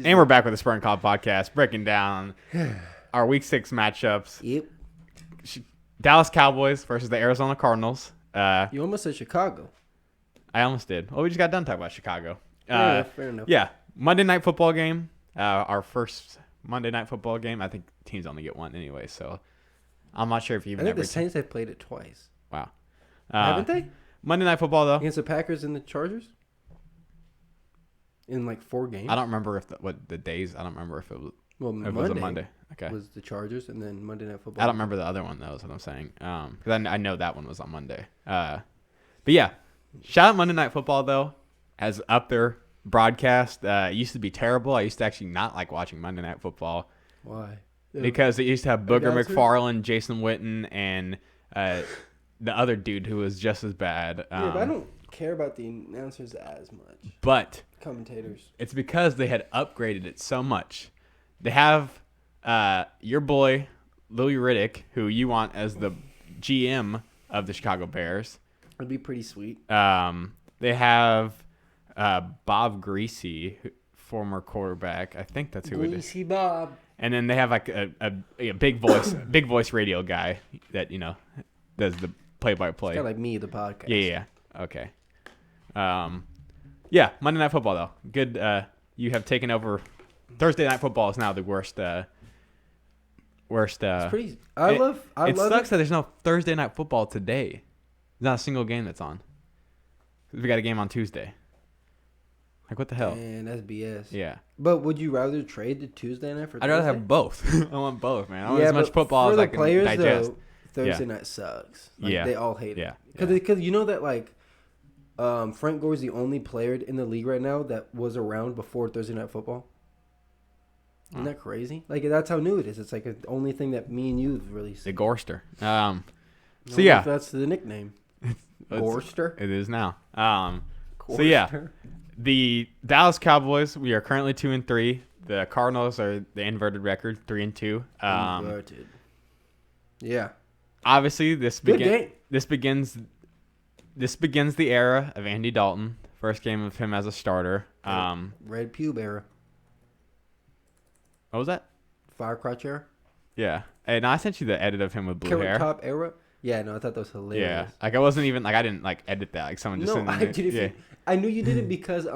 And we're back with the Spring Call podcast, breaking down our Week 6 matchups. Yep. Dallas Cowboys versus the Arizona Cardinals. You almost said Chicago. I almost did. Well, we just got done talking about Chicago. Fair enough. Yeah, Monday Night Football game. Our first Monday Night Football game. I think teams only get one anyway, so I'm not sure if you even I think ever. the Saints have played it twice. Wow. Haven't they? Monday Night Football, though. Against the Packers and the Chargers? In like 4 games? I don't remember what the days. I don't remember if it was. Well, If it was a Monday. Okay. was the Chargers, and then Monday Night Football. I don't remember the other one, though, is what I'm saying. Because I know that one was on Monday. But yeah, shout out Monday Night Football, though, as up there broadcast. It used to be terrible. I used to actually not like watching Monday Night Football. Why? Because it used to have Booger Announcers? McFarlane, Jason Witten, and the other dude who was just as bad. Yeah, but I don't care about the announcers as much. But Commentators. it's because they had upgraded it so much. They have your boy, Louis Riddick, who you want as the GM of the Chicago Bears. It'd be pretty sweet. They have Bob Greasy, former quarterback. I think that's who it is. Greasy Bob. And then they have like a big voice radio guy that, does the play-by-play. Kind of like me, the podcast. Yeah. Okay. Yeah, Monday Night Football, though. Good. You have taken over. Thursday Night Football is now the worst. It's pretty. I love it sucks it. that there's no Thursday Night Football today. There's not a single game that's on. We got a game on Tuesday. Like, what the hell? Man, that's BS. Yeah. But would you rather trade the Tuesday night for I'd rather Thursday? have both. I want both, man. I want as much football as I can digest. Though, Thursday night sucks. Like, Yeah. They all hate it. Yeah. Because you know that, like, Frank Gore's the only player in the league right now that was around before Thursday Night Football. Isn't that crazy? Like, that's how new it is. It's like the only thing that me and you have really The seen. Gorster. So, If yeah. that's the nickname. Gorster? It is now. So, yeah. The Dallas Cowboys, we are currently 2-3. The Cardinals are the inverted record, 3-2. Inverted. Yeah. Obviously, this Good game. begins the era of Andy Dalton. First game of him as a starter. Red pube era. What was that? Fire crotch era. Yeah, and I sent you the edit of him with blue Carrot hair. top era. Yeah, no, I thought that was hilarious. Yeah, like I wasn't even I didn't edit that. Like someone just No, sent I it. did it. Yeah. I knew you did it because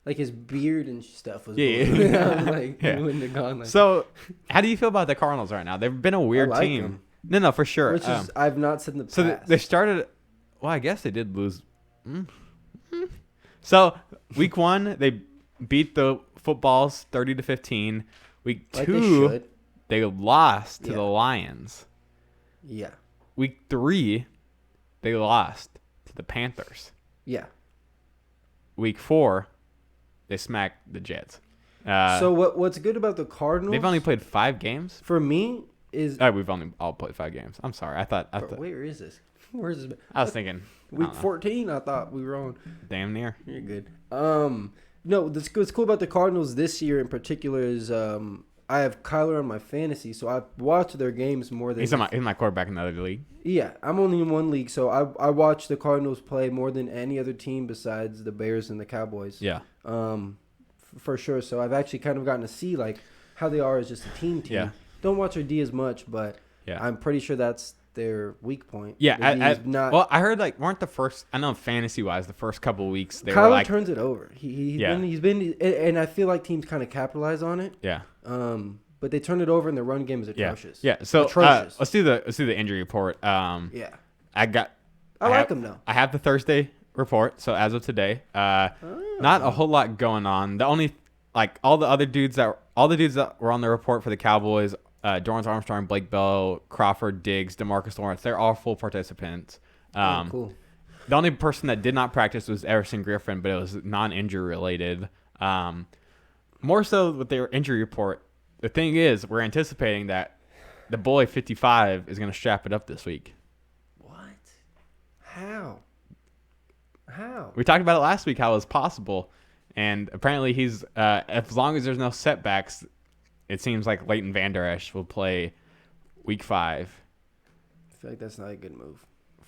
like his beard and stuff was Yeah, blue. yeah. I was like, Yeah. you wouldn't have gone like. So, how do you feel about the Cardinals right now? They've been a weird like team. them. No, for sure. Which is I've not said in the past. So they started. Well, I guess they did lose. So week 1 they beat the Footballs 30-15. Week Like 2 they should. lost to Yeah. the Lions. Yeah. Week 3 they lost to the Panthers. Yeah. Week 4 they smacked the Jets. So what's good about the Cardinals? They've only played 5 games. for me is We've only all played 5 games. I'm sorry. I thought where is this? Where is this? I was thinking I Week don't know. 14. I thought we were on. Damn near. You're good. No, what's cool about the Cardinals this year in particular is I have Kyler on my fantasy, so I've watched their games more than. He's my quarterback in the other league. Yeah, I'm only in one league, so I watch the Cardinals play more than any other team besides the Bears and the Cowboys. Yeah. For sure. So I've actually kind of gotten to see like how they are as just a team. Yeah. Don't watch their D as much, but Yeah. I'm pretty sure that's their weak point. Yeah, Their D is not. well, I heard weren't the first. I know fantasy wise, the first couple of weeks they Kyler were like, turns it over. He's Yeah. been, and I feel like teams kind of capitalize on it. yeah, But they turn it over, and the run game is yeah, atrocious. yeah. So Atrocious. let's do the injury report. Yeah. I like them though. I have the Thursday report. So as of today, not a whole lot going on. The only all the dudes that were on the report for the Cowboys, Dorrance Armstrong, Blake Bell, Crawford, Diggs, DeMarcus Lawrence, they're all full participants. Cool. The only person that did not practice was Everson Griffin, but it was non-injury related. More so with their injury report, the thing is, we're anticipating that the boy 55 is going to strap it up this week. What? How? We talked about it last week, how it was possible. And apparently he's, as long as there's no setbacks, it seems like Leighton Vander Esch will play week 5. I feel like that's not a good move.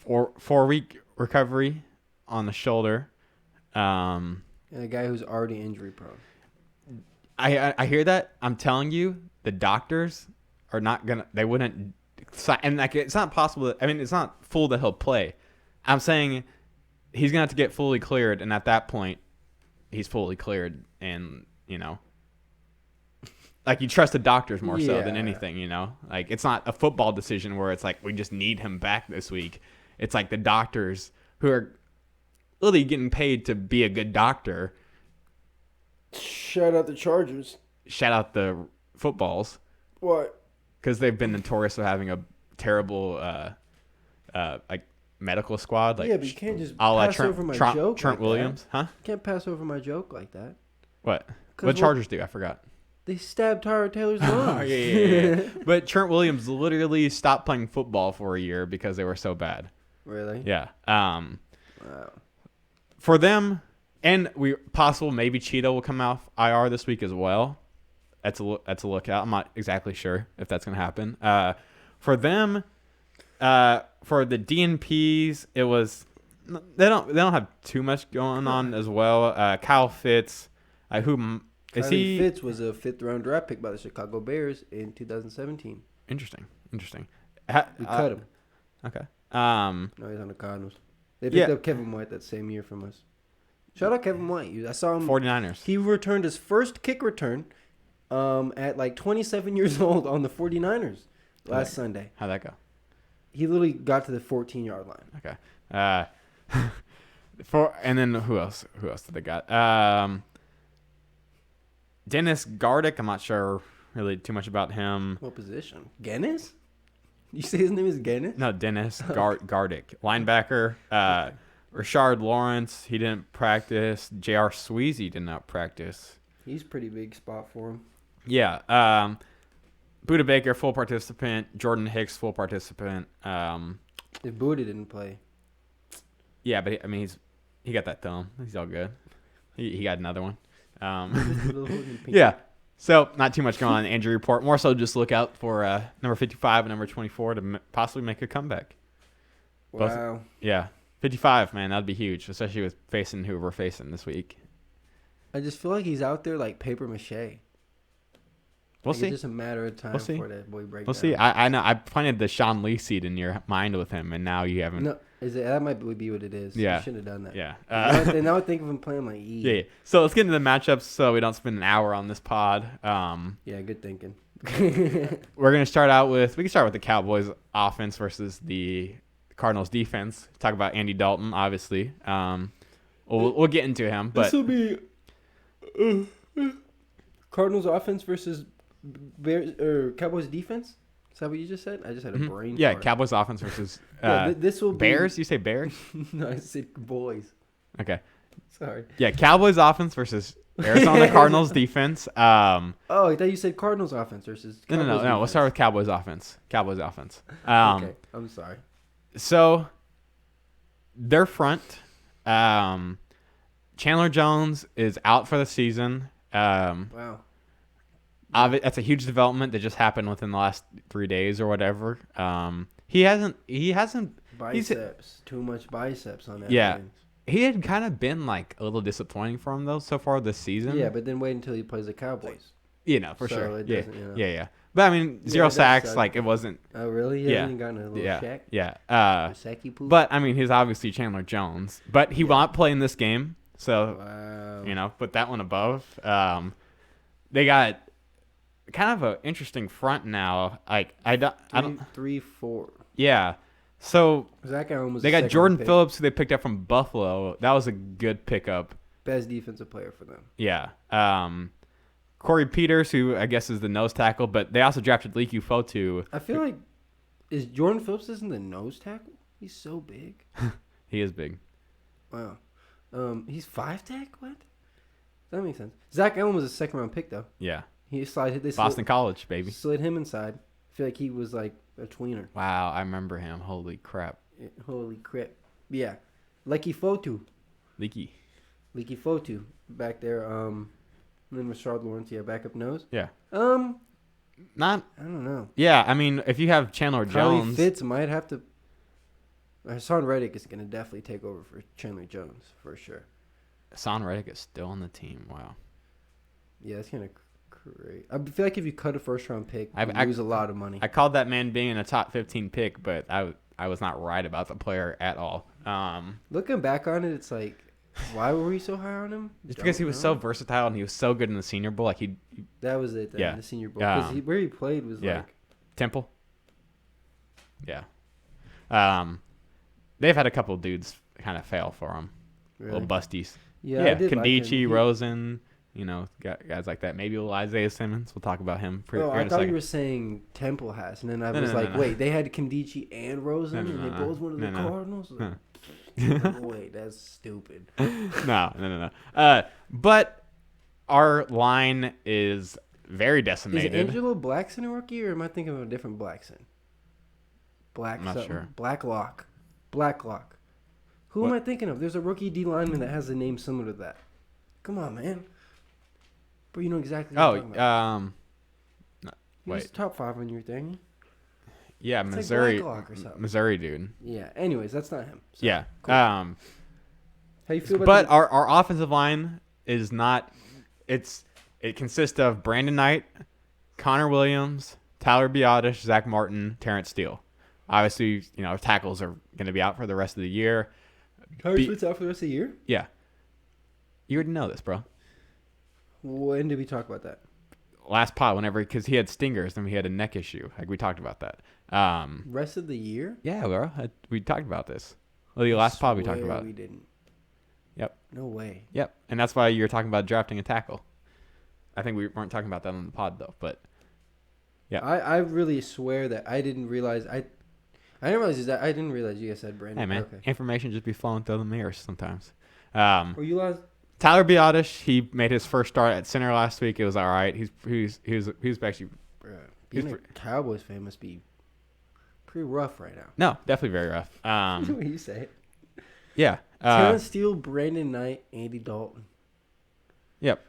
4-week recovery on the shoulder. And a guy who's already injury prone. I hear that. I'm telling you, the doctors are not gonna. They wouldn't. And like, it's not possible. I mean, it's not full that he'll play. I'm saying he's gonna have to get fully cleared, and at that point, he's fully cleared, and like you trust the doctors more so than anything. Like it's not a football decision where it's like we just need him back this week. It's like the doctors who are really getting paid to be a good doctor. Shout out the Chargers. Shout out the footballs. What? Because they've been notorious for having a terrible like medical squad. Like, yeah, but you can't just pass over my joke. Trent like Williams, that. huh? You can't pass over my joke like that. What? What Chargers do? I forgot. They stabbed Tyrod Taylor's lungs. Oh, yeah. But Trent Williams literally stopped playing football for a year because they were so bad. Really? Yeah. Wow. For them, and possible maybe Cheetah will come off IR this week as well. That's a lookout. I'm not exactly sure if that's going to happen. For them, for the DNPs, it was they don't have too much going on as well. Kyle Fitz, who is he? Fitz was a 5th-round draft pick by the Chicago Bears in 2017. Interesting. We cut him. Okay. No, he's on the Cardinals. They picked up Kevin White that same year from us. Shout out Kevin White. I saw him. 49ers. He returned his first kick return at like 27 years old on the 49ers last Sunday. How'd that go? He literally got to the 14-yard line. Okay. And then who else? Who else did they got? Dennis Gardick. I'm not sure really too much about him. What position? Guinness? You say his name is Guinness? No, Dennis Gardick. Linebacker. Rashard Lawrence. He didn't practice. J.R. Sweezy did not practice. He's pretty big spot for him. Yeah. Buda Baker, full participant. Jordan Hicks, full participant. If Buda didn't play. Yeah, but he got that thumb. He's all good. He got another one. Yeah. So not too much going on in the injury report. More so just look out for number 55 and number 24 to possibly make a comeback. Wow. Yeah. 55, man, that'd be huge, especially with facing who we're facing this week. I just feel like he's out there like paper mache. We'll see. It's just a matter of time before that boy breaks. We'll see. I know. I planted the Sean Lee seed in your mind with him, and now you haven't. No, that might be what it is. Yeah. You shouldn't have done that. Yeah. Now I think of him playing like E. Yeah. So let's get into the matchups so we don't spend an hour on this pod. Yeah, good thinking. We're gonna start out with. We can start with the Cowboys offense versus the Cardinals defense. Talk about Andy Dalton, obviously. We'll get into him, but this will be Cardinals offense versus Bears or Cowboys defense. Is that what you just said? I just had a brain. Yeah, fart. Cowboys offense versus this will be Bears. You say Bears? No, I said boys. Okay. Sorry. Yeah, Cowboys offense versus Arizona Cardinals defense. Oh, I thought you said Cardinals offense versus Cowboys No. defense. We'll start with Cowboys offense. Okay, I'm sorry. So their front, Chandler Jones is out for the season. Wow. That's a huge development that just happened within the last 3 days or whatever. He hasn't Biceps. Too much biceps on that. Yeah. Man. He had kind of been like a little disappointing for him though so far this season. Yeah, but then wait until he plays the Cowboys. For sure. It Yeah. doesn't, Yeah. But I mean, 0 sacks, suck. like it wasn't. Oh really? He hasn't even gotten a little shack. Yeah. Sacky poop. But I mean, he's obviously Chandler Jones, but he will not play in this game. So, wow. put that one above. They got kind of an interesting front now. Like I don't 3-4. Yeah. So Zach Allen was they got Jordan Phillips, who they picked up from Buffalo. That was a good pickup. Best defensive player for them. Yeah. Corey Peters, who I guess is the nose tackle, but they also drafted Leaky Fotu. I feel like is Jordan Phillips isn't the nose tackle? He's so big. He is big. Wow. He's 5 tech. What? That makes sense. Zach Allen was a 2nd-round pick though. Yeah. He slid Boston College, baby. Slid him inside. I feel like he was like a tweener. Wow, I remember him. Holy crap. Holy crap. Yeah. Leaky Fotu back there. And then Rashard Lawrence, backup nose. Yeah. Not. I don't know. Yeah, I mean, if you have Chandler Charlie Jones, Fitz might have to. Hassan Reddick is going to definitely take over for Chandler Jones for sure. Hassan Reddick is still on the team. Wow. Yeah, that's kind of Great. I feel like if you cut a first round pick, you lose a lot of money. I called that man being a top 15 pick, but I was not right about the player at all. Looking back on it, it's like, why were we so high on him? Just because he was so versatile and he was so good in the Senior Bowl, like that was it. Then, yeah, the Senior Bowl, because where he played was like Temple. Yeah, they've had a couple dudes kind of fail for him, little busties. Yeah, Kandichi, Rosen. You know, guys like that. Maybe Isaiah Simmons. We'll talk about him. I thought you were saying Temple has, and then I was like, wait, they had Kandichi and Rosen, and they both went to the Cardinals. Wait, that's stupid. No. But our line is very decimated. Is Angelo Blackson a rookie, or am I thinking of a different Blackson? I'm not sure. Blacklock. Who am I thinking of? There's a rookie D lineman that has a name similar to that. Come on, man. But you know exactly what I'm talking about. He was top 5 on your thing. Yeah, it's Missouri. Like or something. Missouri dude. Yeah. Anyways, that's not him. So, yeah. Cool. How you feel about But our offensive line is not. It consists of Brandon Knight, Connor Williams, Tyler Biotish, Zach Martin, Terrence Steele. Obviously, our tackles are going to be out for the rest of the year. Tyler Smith's out for the rest of the year? Yeah. You already know this, bro. When did we talk about that? Last pod, because he had stingers and he had a neck issue. Like we talked about that. Rest of the year? Yeah, bro. We talked about this. Well, the last pod we talked about. We didn't. Yep. No way. Yep. And that's why you're talking about drafting a tackle. I think we weren't talking about that on the pod though, but yeah. I really swear that I didn't realize I didn't realize you guys said Brandon. Hey man, okay. Information just be flowing through the mirrors sometimes. Were you last? Tyler Biotish, he made his first start at center last week. It was all right. He was actually. Being a Cowboys fan must be pretty rough right now. No, definitely very rough. What you say? Yeah. Terrence Steele, Brandon Knight, Andy Dalton. Yep.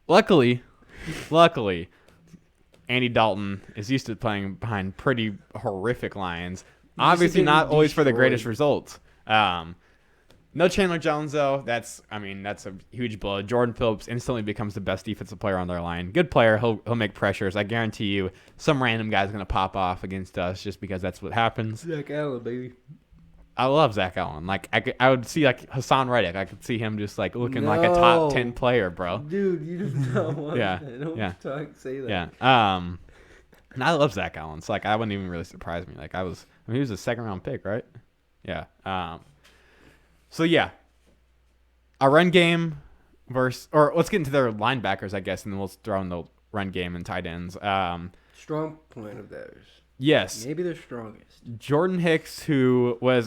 Luckily, Andy Dalton is used to playing behind pretty horrific lines. Obviously, not always for the greatest results. No Chandler Jones though. That's a huge blow. Jordan Phillips instantly becomes the best defensive player on their line. Good player. He'll make pressures. I guarantee you, some random guy's gonna pop off against us just because that's what happens. Zach Allen, baby. I love Zach Allen. Like I would see like Hassan Reddick. I could see him just like looking like a top 10 player, bro. Dude, you do not want yeah. that. Say that. Yeah. And I love Zach Allen. So like I wouldn't even really surprise me. Like he was a 2nd round pick, right? Yeah. So yeah. Our run game let's get into their linebackers, I guess, and then we'll throw in the run game and tight ends. Strong point of theirs. Yes. Maybe their strongest. Jordan Hicks, who was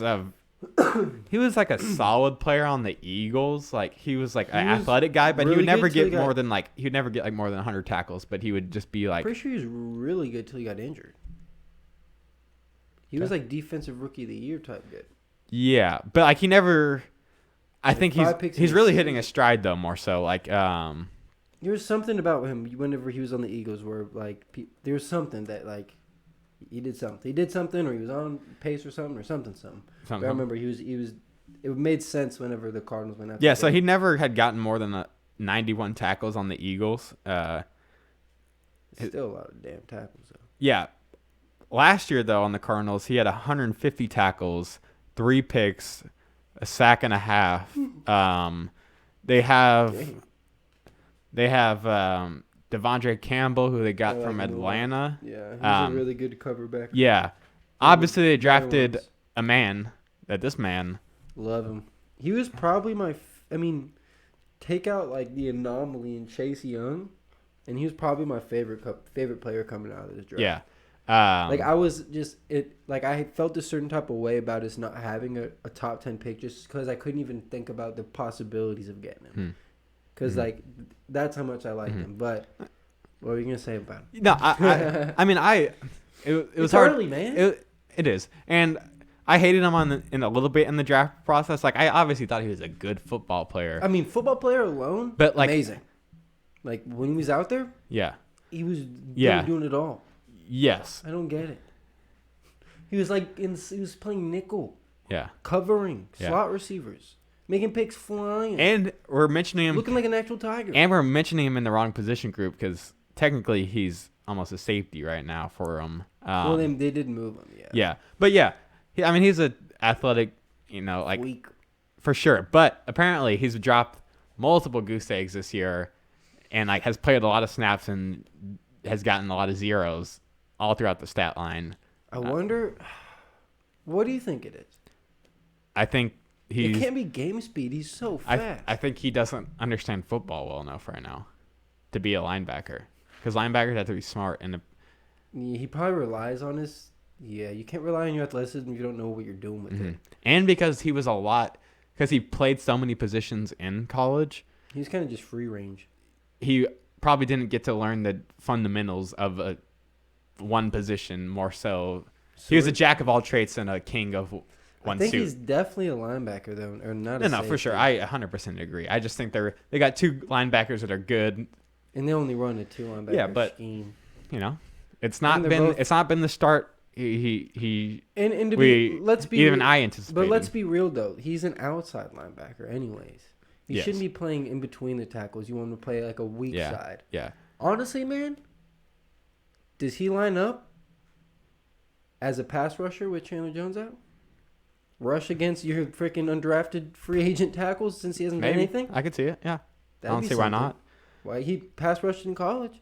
he was like a solid player on the Eagles. Like he was like an athletic guy, but he would never get more than 100 tackles, but he would just be like. Pretty sure he was really good till he got injured. He was like defensive rookie of the year type good. Yeah, but like he never. I think he's really hitting a stride though, more so like. There was something about him whenever he was on the Eagles where like there was something that like. He did something, or he was on pace or something. But I remember he was. It made sense whenever the Cardinals went after. Yeah, so he never had gotten more than 91 tackles on the Eagles. Still a lot of damn tackles, though. Yeah, last year though on the Cardinals, he had 150 tackles, 3 picks, a sack and a half. They have. Devondre Campbell, who they got from Atlanta. Yeah, he's a really good cover back. Yeah. Obviously, they drafted a man this man. Love him. He was probably take out like the anomaly in Chase Young, and he was probably my favorite player coming out of this draft. Yeah. I felt a certain type of way about us not having a top 10 pick just because I couldn't even think about the possibilities of getting him. Because, that's how much I liked him. But what were you going to say about him? No, it was hard. Early, man. It is. And I hated him in a little bit in the draft process. Like, I obviously thought he was a good football player. Football player alone, but like, amazing. Like, when he was out there, yeah, he was doing it all. Yes. I don't get it. He was he was playing nickel. Yeah. Covering. Slot receivers. Making picks flying. And we're mentioning him. Looking like an actual tiger. And we're mentioning him in the wrong position group because technically he's almost a safety right now for him. Well, they did move him, yeah. Yeah. But yeah, he's an athletic, Weak. for sure. But apparently he's dropped multiple goose eggs this year and has played a lot of snaps and has gotten a lot of zeros all throughout the stat line. I wonder, what do you think it is? I think it can't be game speed. He's so fast. I think he doesn't understand football well enough right now to be a linebacker. Because linebackers have to be smart. And he probably relies on his... Yeah, you can't rely on your athleticism if you don't know what you're doing with it. And because he was because he played so many positions in college. He's kind of just free range. He probably didn't get to learn the fundamentals of one position more so. He was a jack of all traits and a king of one suit. I think he's definitely a linebacker, though, or not a No, for sure. I 100% agree. I just think they got two linebackers that are good. And they only run a two linebacker scheme. It's not been the start let's be even I anticipated. But let's be real though. He's an outside linebacker anyways. He shouldn't be playing in between the tackles. You want him to play like a weak side. Yeah. Honestly, man, does he line up as a pass rusher with Chandler Jones out? Rush against your freaking undrafted free agent tackles since he hasn't done anything? I could see it. Yeah. I don't see why not. Why he pass rushed in college?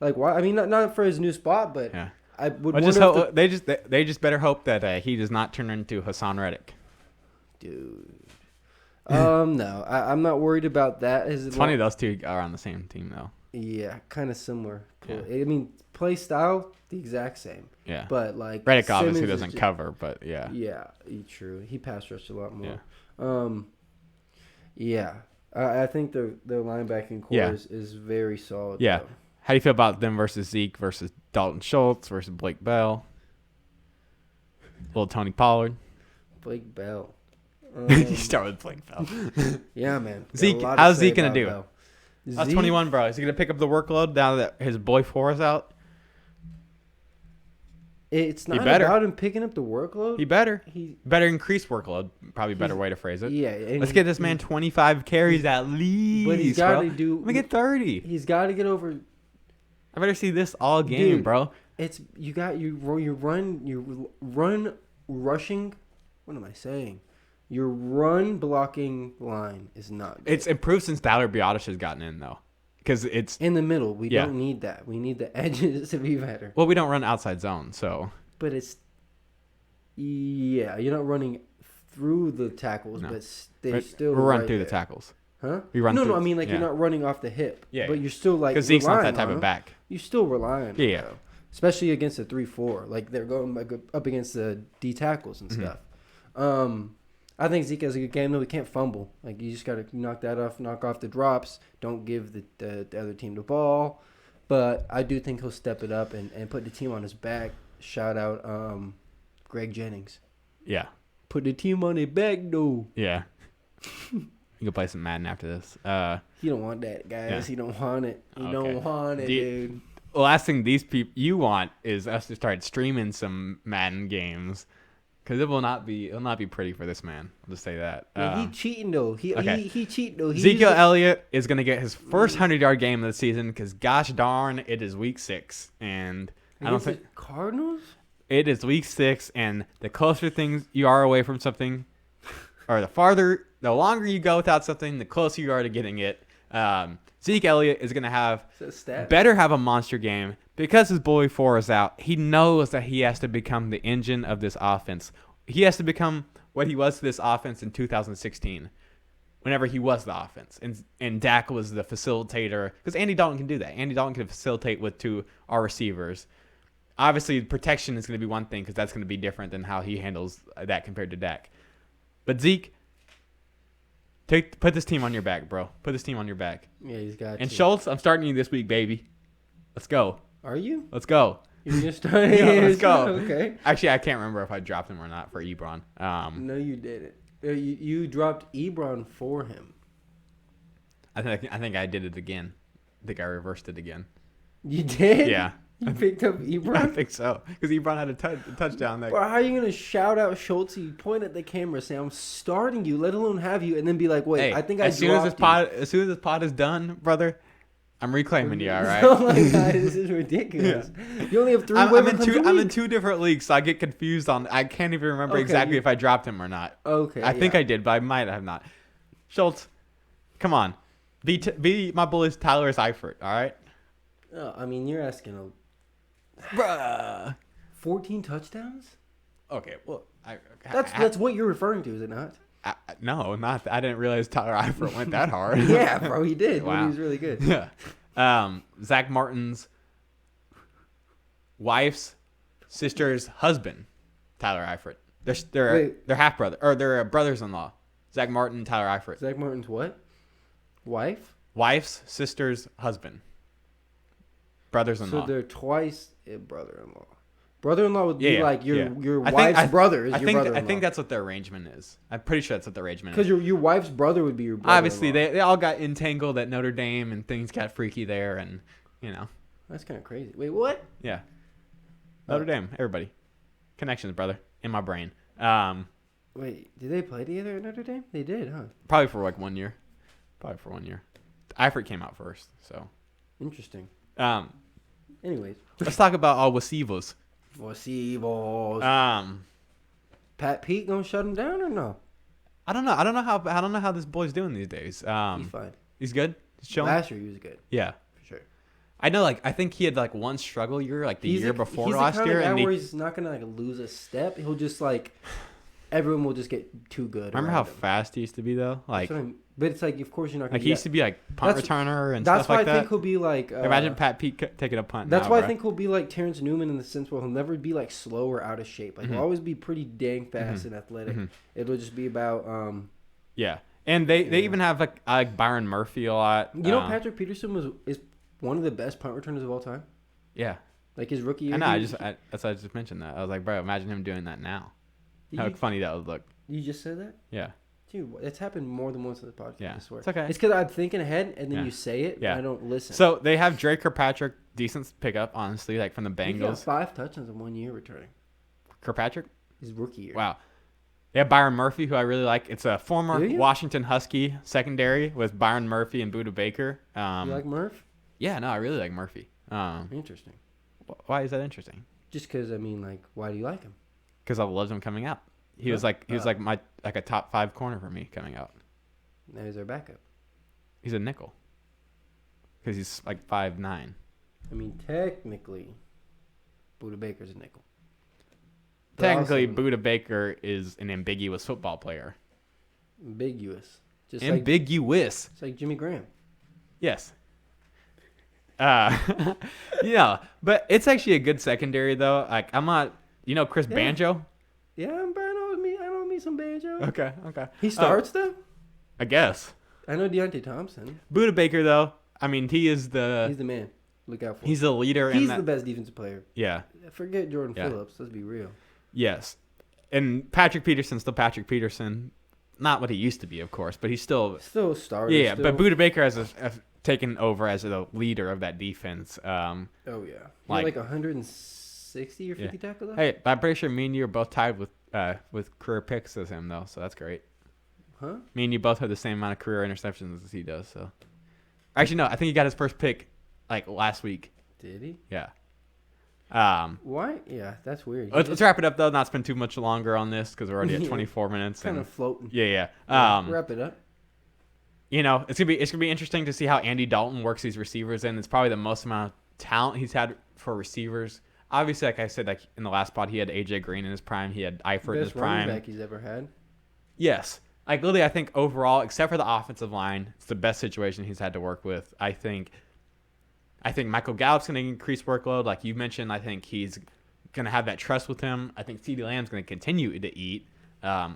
Like why? I mean, not for his new spot, but yeah. I would. I just hope they just better hope that he does not turn into Hassan Reddick. Dude. No, I'm not worried about that. It's funny those two are on the same team though. Yeah, kind of similar. Yeah. I mean, play style the exact same. Yeah. But like Reddick obviously doesn't cover, but yeah. Yeah, true. He pass rushed a lot more. Yeah. Yeah. I think their linebacking core is very solid. Yeah. Though. How do you feel about them versus Zeke versus Dalton Schultz versus Blake Bell? Little Tony Pollard. Blake Bell. You start with Blake Bell. Yeah, man. Zeke, how's Zeke going to do? That's 21, bro. Is he going to pick up the workload now that his boy Forrest out? It's not about him picking up the workload. He better increase workload. Probably a better way to phrase it. Yeah. Let's get this man 25 carries at least. But he's got to do. Let me get 30. He's got to get over. I better see this all game, dude, bro. It's you run rushing. What am I saying? Your run blocking line is not good. It's improved since Tyler Biotish has gotten in though, because it's in the middle. We don't need that. We need the edges to be better. Well, we don't run outside zone, so. But you're not running through the tackles, but they're still. We run through the tackles. Huh? We run. No. I mean, you're not running off the hip. Yeah. But you're still like. Because Zeke's not that type of back. You still rely on. Yeah. Though. Especially against a 3-4, like they're going up against the D tackles and stuff. I think Zeke has a good game though. He can't fumble. Like you just got to knock off the drops. Don't give the other team the ball. But I do think he'll step it up and put the team on his back. Shout out Greg Jennings. Yeah. Put the team on their back though. Yeah. You can play some Madden after this. You don't want that, guys. Yeah. You don't want it. You don't want it, dude. The last thing these people you want is us to start streaming some Madden games, because it will not be pretty for this man. I'll just say that. He cheating though. He cheating though. Ezekiel Elliott is gonna get his first 100-yard game of the season because gosh darn, it is week 6 and I don't think Cardinals. It is week 6 and the closer things you are away from something, or the longer you go without something, the closer you are to getting it. Zeke Elliott is going to better have a monster game because his boy 4 is out. He knows that he has to become the engine of this offense. He has to become what he was to this offense in 2016 whenever he was the offense. And Dak was the facilitator because Andy Dalton can do that. Andy Dalton can facilitate with our receivers. Obviously, protection is going to be one thing because that's going to be different than how he handles that compared to Dak. But Zeke, put this team on your back, bro. Put this team on your back. Yeah, he's got And Schultz, I'm starting you this week, baby. Let's go. Are you? Let's go. You're just starting. Let's go. Okay. Actually, I can't remember if I dropped him or not for Ebron. No, you didn't. You dropped Ebron for him. I think I did it again. I think I reversed it again. You did? Yeah. You picked up I Ebron? think so. Because Ebron had a touchdown there. Bro, how are you going to shout out Schultz? You point at the camera, say, I'm starting you, let alone have you, and then be like, wait, Hey, I think as soon as this pod is done, brother, I'm reclaiming you, all right? Oh my God, this is ridiculous. Yeah. You only have 3 waiver claims a week? I'm in 2 different leagues, so I get confused on. I can't even remember exactly if I dropped him or not. Okay. I think I did, but I might have not. Schultz, come on. Be my boy's Tyler Eifert, all right? Oh, I mean, you're asking Bruh. 14 touchdowns? Okay, well, That's what you're referring to, is it not? No, not. I didn't realize Tyler Eifert went that hard. Yeah, bro, he did. Wow. He was really good. Yeah. Zach Martin's wife's sister's husband, Tyler Eifert. They're half brother, or they're brothers-in-law. Zach Martin, Tyler Eifert. Zach Martin's what? Wife? Wife's sister's husband. Brothers-in-law. So they're twice a brother-in-law. Brother-in-law would be like your I wife's think, brother is I your think, brother-in-law. I think that's what their arrangement is. I'm pretty sure that's what the arrangement is. Because your wife's brother would be your brother-in-law. Obviously, they all got entangled at Notre Dame, and things got freaky there, and, you know. That's kind of crazy. Wait, what? Yeah. Notre Dame, everybody. Connections, brother, in my brain. Wait, did they play together at Notre Dame? They did, huh? Probably for like 1 year. Eifert came out first, so. Interesting. Anyways. Let's talk about our receivers. Receivers. Pat Pete gonna shut him down or no? I don't know. I don't know how this boy's doing these days. He's fine. He's good. He's chilling. Last year he was good. Yeah, for sure. I know. Like I think he had like one struggle year, like the year before last year, He's the kind of and guy where he's not gonna like lose a step. He'll just like everyone will just get too good. Remember how fast he used to be though? Like, but it's like of course you're not gonna. Like he used to be like punt returner and stuff like that. That's why I think he'll be like. Imagine Pat Pete taking a punt. That's why I think he'll be like Terrence Newman in the sense where he'll never be like slow or out of shape. Like he'll always be pretty dang fast and athletic. It'll just be about. Yeah, and they even have like Byron Murphy a lot. You know, Patrick Peterson is one of the best punt returners of all time. Yeah, like his rookie year. I know. That's why I just mentioned that. I was like, bro, imagine him doing that now. How funny that would look. You just said that? Yeah. Dude, it's happened more than once in the podcast. Yeah, I swear. it's okay. It's because I'm thinking ahead and then you say it, and I don't listen. So they have Drake Kirkpatrick, decent pickup, honestly, like from the Bengals. He got 5 touchdowns in 1 year returning. Kirkpatrick? His rookie year. Wow. They have Byron Murphy, who I really like. It's a former Washington Husky secondary with Byron Murphy and Budda Baker. You like Murph? Yeah, no, I really like Murphy. Interesting. Why is that interesting? Just because, I mean, like, why do you like him? Because I loved him coming out. He was like a top 5 corner for me coming out. Now he's our backup. He's a nickel. Because he's like 5'9". I mean, technically, Budda Baker's a nickel. But technically, Budda Baker is an ambiguous football player. Ambiguous. Just ambiguous. It's like Jimmy Graham. Yes. Yeah, but it's actually a good secondary though. Like I'm not, Chris Banjo. Yeah, I know me some Banjo. Okay. He starts though. I guess. I know Deontay Thompson. Budda Baker though. I mean, he's the man. Look out for him. He's the leader. He's the best defensive player. Yeah. Forget Jordan Phillips. Let's be real. Yes, and Patrick Peterson's still Patrick Peterson. Not what he used to be, of course, but he's still a starter. Yeah, but Budda Baker has taken over as the leader of that defense. Oh yeah, like 160 or 50 tackles. Hey, I'm pretty sure me and you are both tied with career picks as him though, so that's great. Huh? Me and you both have the same amount of career interceptions as he does. So, actually, no, I think he got his first pick like last week. Did he? Yeah. Why? Yeah, that's weird. Let's wrap it up though. Not spend too much longer on this because we're already at 24 minutes. Kind of floating. Yeah. Wrap it up. It's gonna be interesting to see how Andy Dalton works these receivers in. It's probably the most amount of talent he's had for receivers. Obviously, like I said, like in the last pod, he had AJ Green in his prime. He had Eifert in his prime. Best running back he's ever had. Yes. Like literally, I think overall, except for the offensive line, it's the best situation he's had to work with. I think Michael Gallup's going to increase workload. Like you mentioned, I think he's going to have that trust with him. I think CeeDee Lamb's going to continue to eat. I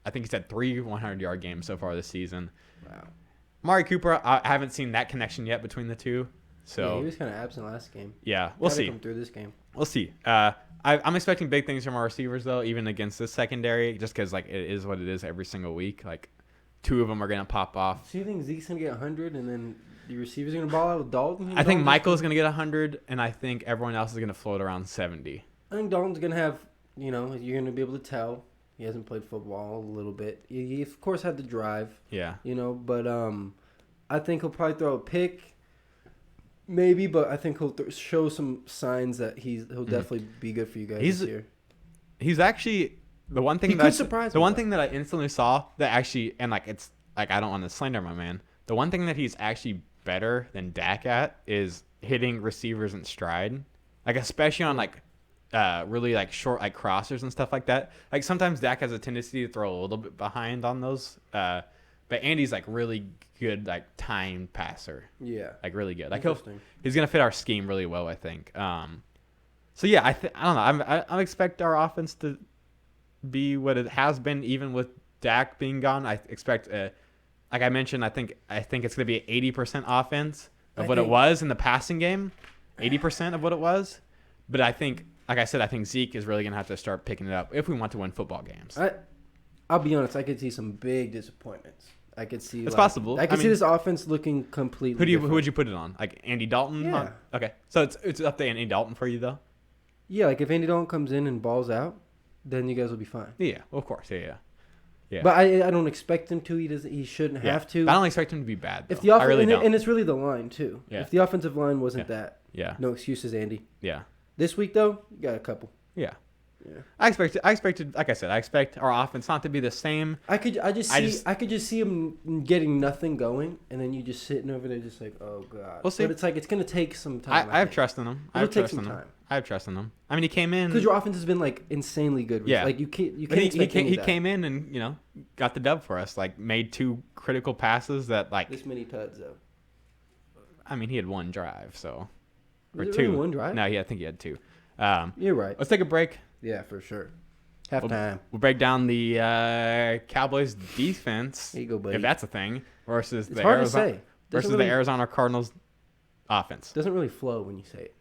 think he's had 3 100-yard games so far this season. Wow. Amari Cooper, I haven't seen that connection yet between the two. So yeah, he was kind of absent last game. Yeah, we'll see. Come through this game. We'll see. I'm expecting big things from our receivers, though, even against this secondary, just because like it is what it is every single week. Like 2 of them are going to pop off. So you think Zeke's going to get 100 and then the receivers are going to ball out with Dalton? I think Michael's going to get 100, and I think everyone else is going to float around 70. I think Dalton's going to have, you're going to be able to tell. He hasn't played football a little bit. He of course, had the drive. Yeah. But I think he'll probably throw a pick. Maybe, but I think he'll show some signs that he'll definitely be good for you guys this year. He's actually the one thing thing that I instantly saw that actually, and it's I don't want to slander my man. The one thing that he's actually better than Dak at is hitting receivers in stride, especially on really short crossers and stuff like that. Sometimes Dak has a tendency to throw a little bit behind on those. But Andy's really good timed passer. Yeah. Really good. He's gonna fit our scheme really well, I think. So yeah, I don't know. I expect our offense to be what it has been, even with Dak being gone. I expect, like I mentioned, I think it's gonna be an 80% offense of what it was in the passing game, 80% of what it was. But I think, like I said, I think Zeke is really gonna have to start picking it up if we want to win football games. I'll be honest. I could see some big disappointments. I could see it's possible. I could see this offense looking completely. Who would you put it on? Andy Dalton? Yeah. Okay, so it's up to Andy Dalton for you though. Yeah, if Andy Dalton comes in and balls out, then you guys will be fine. Yeah, of course. Yeah. But I don't expect him to. He shouldn't have to. But I don't expect him to be bad, though. If the I really don't. And it's really the line too. Yeah. If the offensive line wasn't that. Yeah. No excuses, Andy. Yeah. This week though, you got a couple. Yeah. Yeah. I expected, like I said, I expect our offense not to be the same. I could just see him getting nothing going, and then you just sitting over there, just oh god. We'll see. But it's gonna take some time. I have trust in him. It'll take some time. I have trust in him. I mean, he came in because your offense has been insanely good. Yeah. You can't. He came in and got the dub for us. Made 2 critical passes that this many tuds though. I mean, he had 1 drive, so or 2. Really 1 drive? No, I think he had 2. You're right. Let's take a break. Yeah, for sure. Halftime. We'll break down the Cowboys defense. There you go, buddy. If that's a thing, versus the Arizona Cardinals offense. Doesn't really flow when you say it.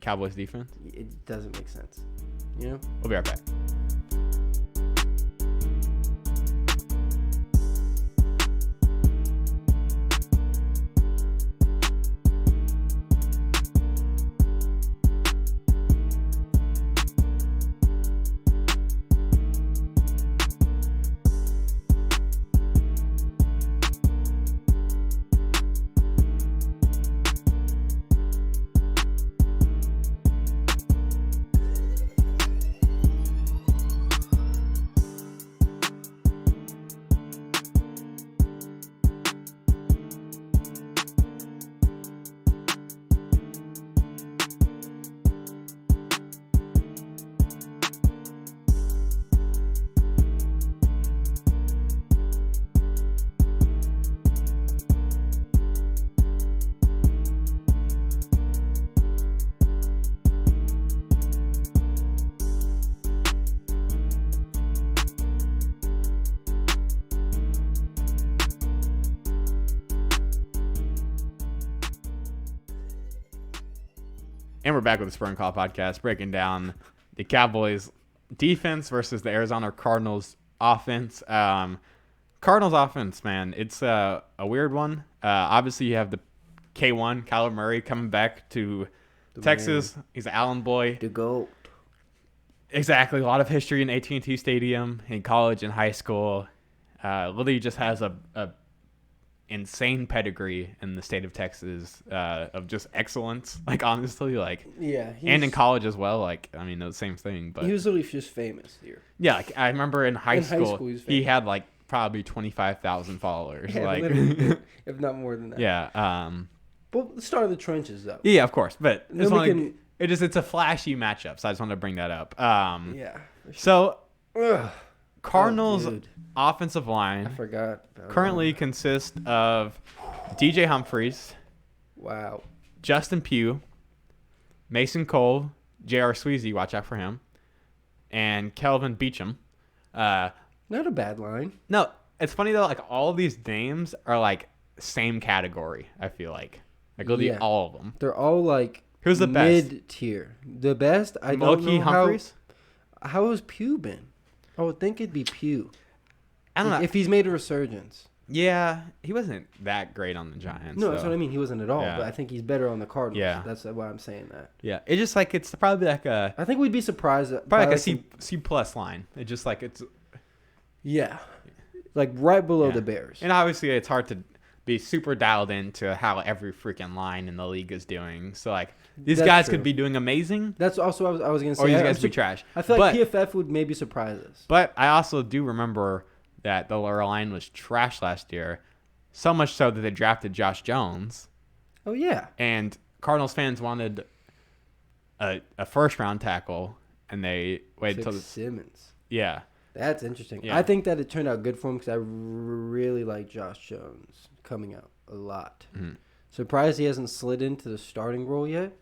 Cowboys defense? It doesn't make sense. We'll be right back. And we're back with the Spur and Call podcast, breaking down the Cowboys defense versus the Arizona Cardinals offense. Cardinals offense, man, it's a weird one. Obviously, you have the K1, Kyler Murray, coming back to Texas. Man. He's an Allen boy. The GOAT. Exactly. A lot of history in AT&T Stadium, in college and high school. Literally just has a insane pedigree in the state of Texas of just excellence. Honestly, yeah, and in college as well. The same thing. But he was literally just famous here. Yeah, I remember in high school he had probably 25,000 followers. Yeah, if not more than that. Yeah. But the start of the trenches, though. Yeah, of course. But it's a flashy matchup, so I just wanted to bring that up. Yeah. So, Cardinals offensive line I forgot currently consists of DJ Humphries. Wow. Justin Pugh, Mason Cole, J.R. Sweezy, watch out for him, and Kelvin Beachum. Not a bad line. No, it's funny though. All of these names are same category. I feel literally all of them. They're all who's the best? Mid-tier. The best. I don't know Humphries. How has Pugh been? I would think it'd be Pugh. I don't know if he's made a resurgence. Yeah, he wasn't that great on the Giants. No, that's what I mean. He wasn't at all. Yeah. But I think he's better on the Cardinals. Yeah. That's why I'm saying that. Yeah, it's just like it's probably like a I think we'd be surprised. probably like a C plus line. It's just like it's Yeah. Like right below Yeah. the Bears. and obviously it's hard to be super dialed into how every freaking line in the league is doing. So like these That's guys true. could be doing amazing, That's also what I was going to say. or these I'm guys could be trash. I feel but, like PFF would maybe surprise us. But I also do remember that the line was trash last year, so much so that they drafted Josh Jones, Oh, yeah. and Cardinals fans wanted a first round tackle, and they waited Took till Simmons. yeah. That's interesting. Yeah. I think that it turned out good for him because I really like Josh Jones coming out a lot. Mhm. Surprised he hasn't slid into the starting role yet.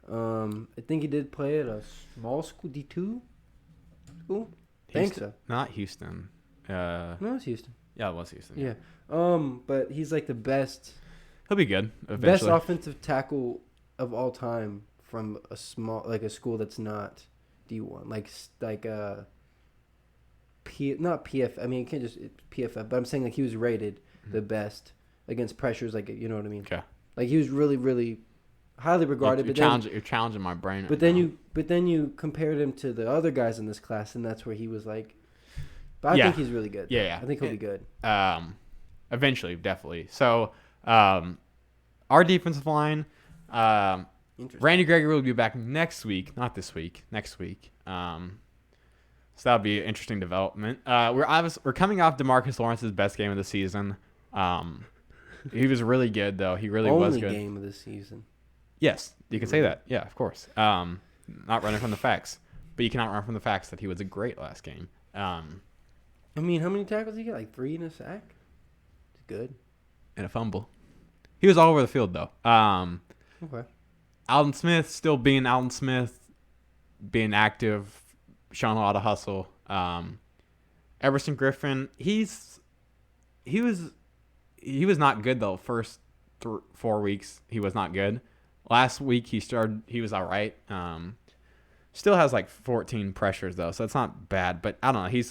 I think he did play at a small school, D2 school. Think so. Not Houston. No, it's Houston. Yeah, it was Houston. Yeah. But he's like the best He'll be good best eventually. offensive tackle of all time from a school that's not D1, not PF. I mean, you can't just PFF, but I'm saying like he was rated the best against pressures, like you know what I mean. Okay. Like he was really, really highly regarded. You're challenging my brain. But then you compared him to the other guys in this class, and that's where he was like. But I think he's really good. Yeah. I think he'll be good. Eventually, definitely. So, our defensive line, Interesting. Randy Gregory will be back next week, not this week, next week. So that'll be an interesting development. We're coming off DeMarcus Lawrence's best game of the season. He was really good though. He really was good. Only game of the season. Yes, you can say that. Yeah, of course. Not running from the facts, but you cannot run from the facts that he was a great last game. I mean, how many tackles did he get? Like 3 and a sack? It's good. And a fumble. He was all over the field though. Okay. Alden Smith still being Alden Smith, being active, showing a lot of hustle. Everson Griffin, he was not good though. First 4 weeks he was not good. Last week he was all right. Still has like 14 pressures though, so it's not bad. But I don't know.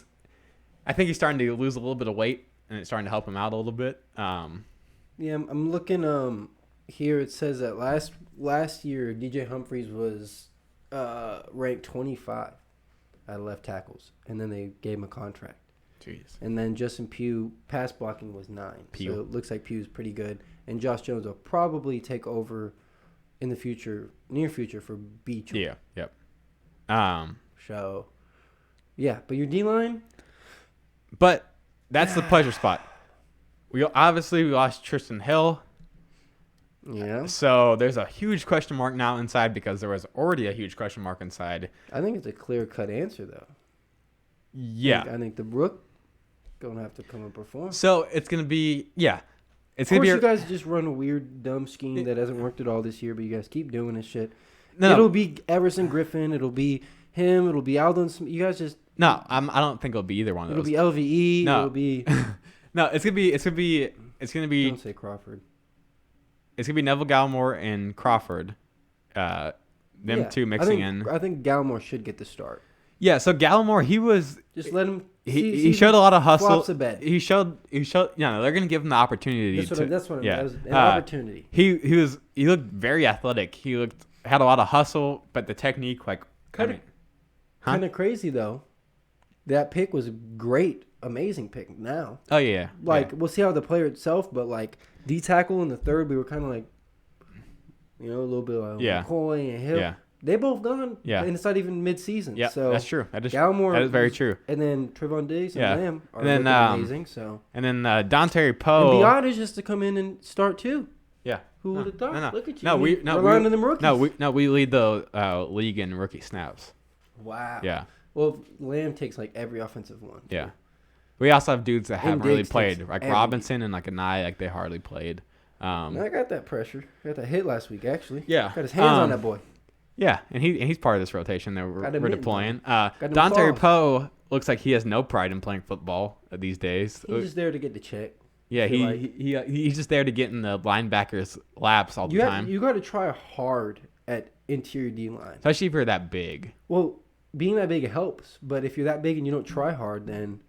I think he's starting to lose a little bit of weight, and it's starting to help him out a little bit. Yeah, I'm looking here. It says that last year DJ Humphries was ranked 25 at left tackles, and then they gave him a contract. Jeez. And then Justin Pugh pass blocking was 9. Pugh. So it looks like Pugh's pretty good, and Josh Jones will probably take over in the near future for Beach. Yeah. Yep. So, yeah, but your D line. But that's the pleasure spot. We lost Tristan Hill. Yeah. So there's a huge question mark now inside because there was already a huge question mark inside. I think it's a clear-cut answer, though. Yeah. I think the Brook going to have to come and perform. So it's going to be, yeah. It's Of going course, to be. you guys just run a weird, dumb scheme that hasn't worked at all this year, but you guys keep doing this shit. No. It'll be Everson Griffin. It'll be him. It'll be Alden Smith. You guys just. No, I don't think it'll be either one of those. It'll be LVE. No. It'll be. No, it's gonna be. Don't say Crawford. It's gonna be Neville Gallimore and Crawford. Two mixing in. I think Gallimore should get the start. Yeah, so Gallimore, he was. Just let him. He showed a lot of hustle. Flops a bed. He showed. They're gonna give him the opportunity. That's what yeah. it was. An opportunity. He looked very athletic. Had a lot of hustle, but the technique Kind of crazy though. That pick was a great, amazing pick. Now, Oh yeah. we'll see how the player itself, but D tackle in the third, we were kind of a little bit like McCoy and Hill. Yeah. They both gone. Yeah. And it's not even mid-season. Yeah. So That's true. That Gallimore is very true. And then Trevon Diggs and Yeah. Lamb are And then, looking amazing. So And then Dante Poe. and Biotis just to come in and start too. Yeah. Who would have thought? No. Look at you. No, we're relying on them rookies. we lead the league in rookie snaps. Wow. Yeah. Well, Lamb takes every offensive one. Yeah. We also have dudes that haven't really Diggs played, takes like every- Robinson and Anai, they hardly played. I got that pressure. I got that hit last week, actually. Yeah. Got his hands on that boy. Yeah, and he's part of this rotation that we're Got him in, deploying. Got him Dante claws. Poe looks like he has no pride in playing football these days. He's just there to get the check. Yeah, feel he's just there to get in the linebackers' laps all the time, You got to try hard at interior D line. especially if you're that big. Well, being that big helps, but if you're that big and you don't try hard, then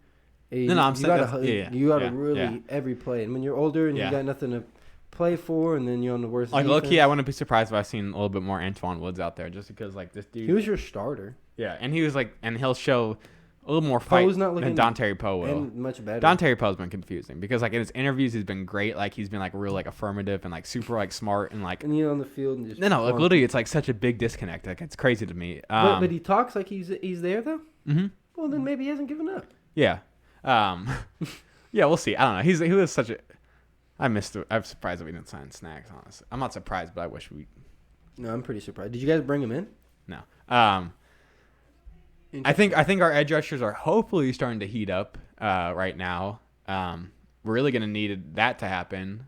No, I'm saying you gotta yeah, really yeah. every play. And when you're older and Yeah. you got nothing to play for, and then you're on the worst. Like, defense, low-key, I wouldn't be surprised if I seen a little bit more Antoine Woods out there, just because, like, this dude. he was your starter. Yeah, and he was, like, and he'll show a little more fight Poe's not than looking Don Terry Poe will. and much better. Don Terry Poe's been confusing because, like, in his interviews, he's been great. Like, he's been, like, real, like, affirmative and, like, super, like, smart and, like. And he's on the field and just. No, like, literally, it's, like, such a big disconnect. Like, it's crazy to me. But he talks like he's there though. Mm-hmm. Well, then maybe he hasn't given up. Yeah. Yeah, we'll see. I don't know. He was such a. I'm surprised that we didn't sign Snacks. Honestly, I'm not surprised, but I wish we. No, I'm pretty surprised. Did you guys bring him in? No. I think our edge rushers are hopefully starting to heat up right now. We're really gonna need that to happen,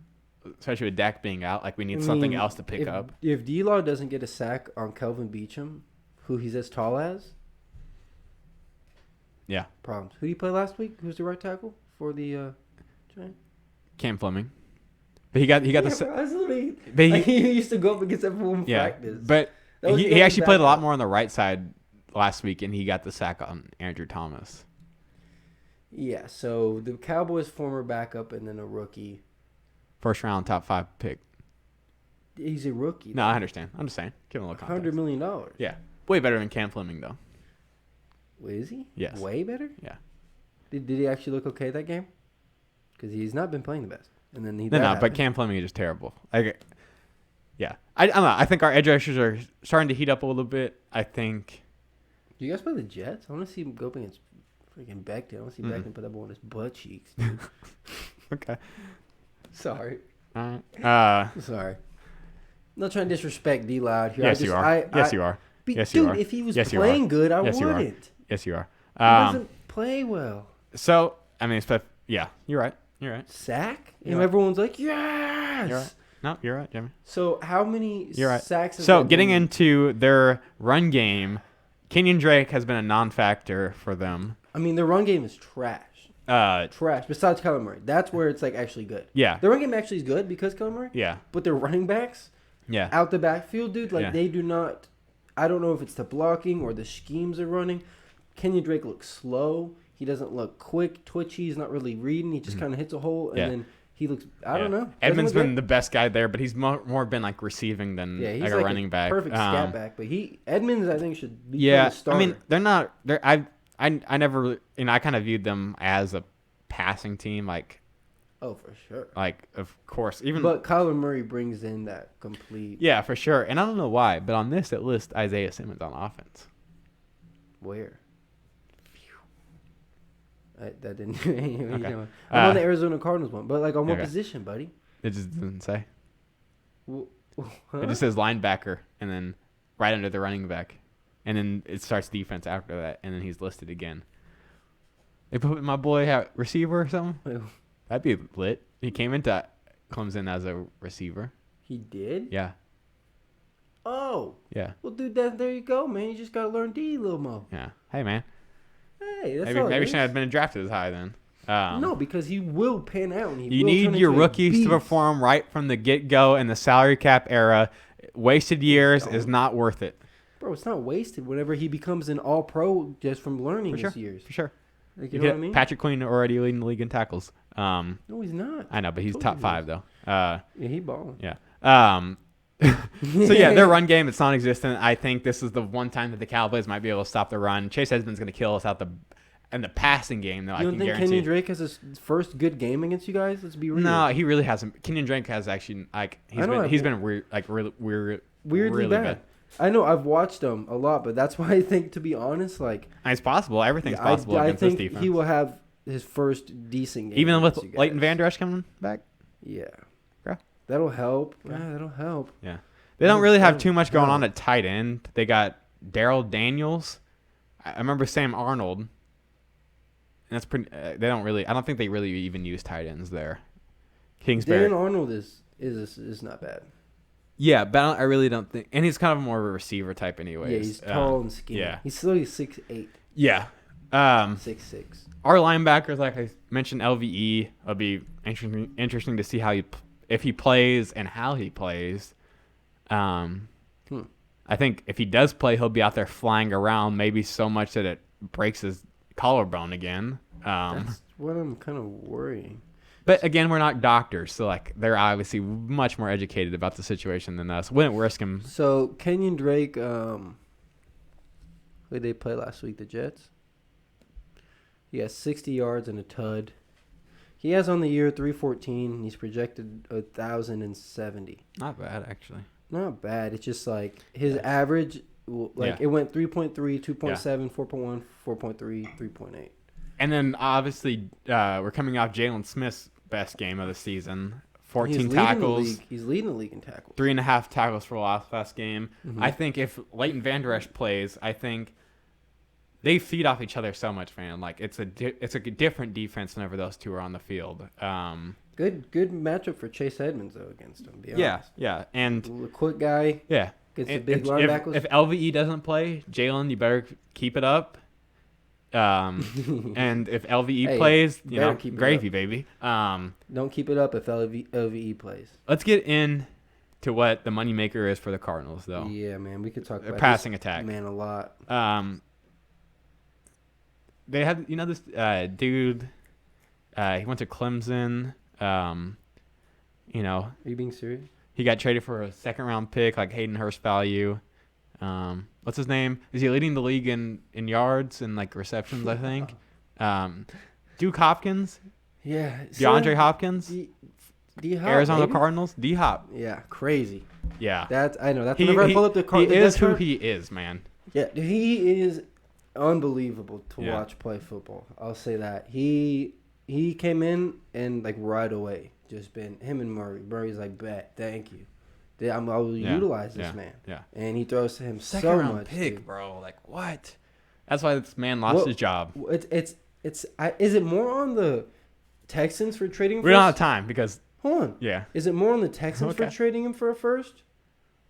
especially with Dak being out. Like, we need something else to pick up. If D-Law doesn't get a sack on Kelvin Beachum, who he's as tall as, yeah, problems. Who did he play last week? Who's the right tackle for the Giants? Cam Fleming, but he got the. Bro, that's literally, But he used to go up against everyone in practice. But That he was actually played a lot backup. more on the right side last week, and he got the sack on Andrew Thomas. Yeah, so the Cowboys' former backup and then a rookie. First round, top 5 pick. He's a rookie. No, I understand. I'm just saying. Give him a little context. $100 million. Yeah. Way better than Cam Fleming, though. Is he? Yes. Way better? Yeah. Did he actually look okay that game? Because he's not been playing the best. And then But Cam Fleming is just terrible. Like, yeah. I don't know. I think our edge rushers are starting to heat up a little bit. I think. Do you guys play the Jets? I want to see him go up against freaking Becton. I want to see Becton put that ball on his butt cheeks, dude. Okay. Sorry. All right. Sorry. I'm not trying to disrespect D-Loud here. Yes, you are. Yes, you are. Yes, you dude, are. if he was Yes, you playing are. good, I Yes, you are. wouldn't. Yes, you are. He doesn't play well. So, I mean, yeah, you're right. You're right. Sack? You're And right. everyone's like, yes! You're right. No, you're right, Jimmy. So how many You're right. sacks? So getting into their run game, Kenyon Drake has been a non-factor for them. I mean, their run game is trash. Trash. Besides Kyler Murray, that's where it's like actually good. Yeah. Their run game actually is good because Kyler Murray. Yeah. But their running backs, Yeah. out the backfield, dude, like Yeah. they do not. I don't know if it's the blocking or the schemes they're running. Kenyon Drake looks slow. He doesn't look quick, twitchy. He's not really reading. He just kind of hits a hole, and then he looks. I don't know. Edmonds been the best guy there, but he's more been like receiving than he's like a running back. Perfect scat back, but Edmonds I think should be. Yeah, the starter. I mean they're not. I never. I kind of viewed them as a passing team. Like, oh, for sure. like of course, even. But Kyler Murray brings in that complete. Yeah, for sure. And I don't know why, but on this it lists Isaiah Simmons on offense. Where? That didn't. Okay. I'm on the Arizona Cardinals one, but like on what Okay. position, buddy? It just doesn't say. Huh? It just says linebacker, and then right under the running back, and then it starts defense after that, and then he's listed again. They put my boy at receiver or something. Wait, That'd be lit. He came into Clemson as a receiver. he did? Yeah, Oh, yeah, well, dude, there you go, man. You just gotta learn D a little more. yeah. Hey, man. Hey, that's Maybe all. maybe shouldn't have been drafted as high then. No, because he will pan out. And he You will need turn your into a rookies to beast. perform right from the get-go in the salary cap era. Wasted years is not worth it. Bro, it's not wasted whenever he becomes an all-pro just from learning For sure. his years. For sure. Like, you know what I mean? Patrick Queen already leading the league in tackles. No, he's not. I know, but he's Told top you 5 though. Yeah, he balling. Yeah. So yeah, their run game, it's non-existent. I think this is the one time that the Cowboys might be able to stop the run. Chase Edmonds going to kill us out in the passing game, though. You I don't can think guarantee. Kenyon Drake has his first good game against you guys? Let's be real. No, he really hasn't. Kenyon Drake has actually he's been weird, like really weirdly bad. I know I've watched him a lot, but that's why I think, to be honest, like It's possible. Everything's possible I against this think defense. he will have his first decent game. Even with against you Leighton guys. Vander Esch coming back. Yeah. Yeah. That'll help. Yeah. Yeah, that'll help. Yeah. They don't really have too much going No. on at tight end. They got Daryl Daniels. I remember Sam Arnold. And that's pretty. They don't really. I don't think they really even use tight ends there. Kingsbury. Dan Arnold is not bad. Yeah, but I really don't think. And he's kind of more of a receiver type, anyways. Yeah, he's tall and skinny. yeah. He's still 6'8", Yeah. 6'6". Our linebackers, like I mentioned, LVE. It'll be interesting to see if he plays and how he plays. I think if he does play, he'll be out there flying around, maybe so much that it breaks his collarbone again. That's what I'm kind of worrying. But again, we're not doctors, so like they're obviously much more educated about the situation than us. Wouldn't risk him. So Kenyon Drake, who did they play last week? The Jets. He has 60 yards and a tud. He has on the year 314. He's projected 1,070. Not bad, actually. Not bad. It's just like his average, it went 3.3, 2.7, 4.1, 4.3, 3.8. And then obviously we're coming off Jalen Smith's best game of the season. 14 tackles. He's leading the league in tackles. 3.5 tackles for last game. Mm-hmm. I think if Leighton Vander Esch plays, I think they feed off each other so much, man. Like it's a different defense whenever those two are on the field. Good matchup for Chase Edmonds though against him. Be honest. Yeah, and the quick guy. Yeah, Against the big linebackers. If LVE doesn't play, Jalen, you better keep it up. And if LVE plays, gravy, baby. Don't keep it up if LVE plays. Let's get in to what the moneymaker is for the Cardinals, though. Yeah, man, we could talk about passing this, attack. man, a lot. They had this dude. He went to Clemson. Are you being serious? He got traded for a second-round pick, like Hayden Hurst value. What's his name? Is he leading the league in yards and like receptions? I think. Duke Hopkins. Yeah. DeAndre Hopkins. D-Hop, Arizona maybe? Cardinals. D-Hop. Yeah, crazy. Yeah. I know. That's whenever I pull up the card. He is who he is, man. Yeah, he is unbelievable to watch play football. I'll say that. He came in and like right away, just been him and Murray. Murray's like, bet, thank you. I will utilize this man. Yeah. And he throws to him Second so round much. pick, dude. bro. Like what? That's why this man lost his job. Is it more on the Texans for trading? We don't have time because. Hold on. Yeah. Is it more on the Texans for trading him for a first,